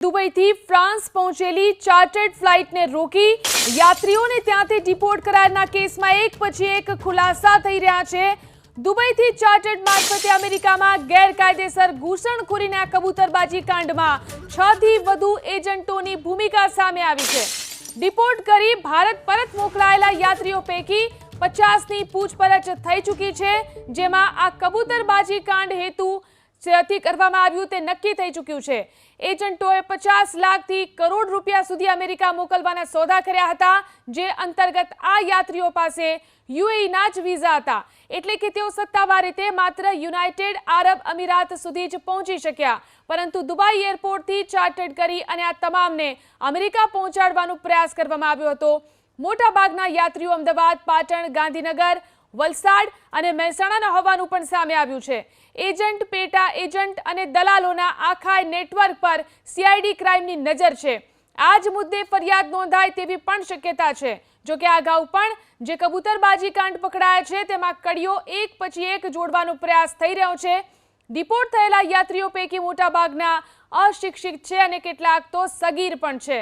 દુબઈથી France પહોંચેલી chartered ફ્લાઇટને રોકી યાત્રીઓને ત્યાંથી deport કરાયેલા કેસમાં એક પછી એક ખુલાસા થઈ રહ્યા છે। દુબઈથી ચાર્ટર્ડ મારફતે અમેરિકામાં ગેરકાયદેસર ઘૂસણખોરીના કબૂતરબાજી કાંડમાં 6 થી વધુ એજન્ટોની ભૂમિકા સામે આવી છે। ડિપોર્ટ કરી ભારત પરત મોકલાયેલા યાત્રીઓ પૈકી 50ની પૂછપરછ થઈ ચૂકી છે, જેમાં આ કબૂતરબાજી કાંડ હેતુ થી કરવામાં આવ્યું તે નક્કી થઈ ચૂક્યું છે। એજન્ટોએ 50 લાખથી કરોડ રૂપિયા સુધી અમેરિકા મોકલવાના સોદા કર્યા હતા, જે અંતર્ગત આ યાત્રીઓ પાસે યુએઈના જ વિઝા હતા, એટલે કે તેઓ સત્તાવાર રીતે માત્ર યુનાઇટેડ આરબ અમીરાત સુધી જ પહોંચી શક્યા, પરંતુ દુબઈ એરપોર્ટથી ચાર્ટર્ડ કરી અને આ તમામને અમેરિકા પહોંચાડવાનો પ્રયાસ કરવામાં આવ્યો હતો। મોટાભાગના યાત્રીઓ અમદાવાદ, પાટણ, ગાંધીનગર, વલસાડ અને મહેસાણાના હોવાનું પણ સામે આવ્યું છે। એજન્ટ, પેટા એજન્ટ અને દલાલોના આખા નેટવર્ક પર સીઆઈડી ક્રાઇમની નજર છે। આ જ મુદ્દે ફરિયાદ નોંધાય તેવી પણ શક્યતા છે। જોકે અગાઉ પણ જે કબૂતરબાજી કાંડ પકડાયા છે તેમાં કડીઓ એક પછી એક જોડવાનો પ્રયાસ થઈ રહ્યો છે। ડિપોર્ટ થયેલા યાત્રીઓ પૈકી મોટાભાગના અશિક્ષિત છે અને કેટલાક તો સગીર પણ છે।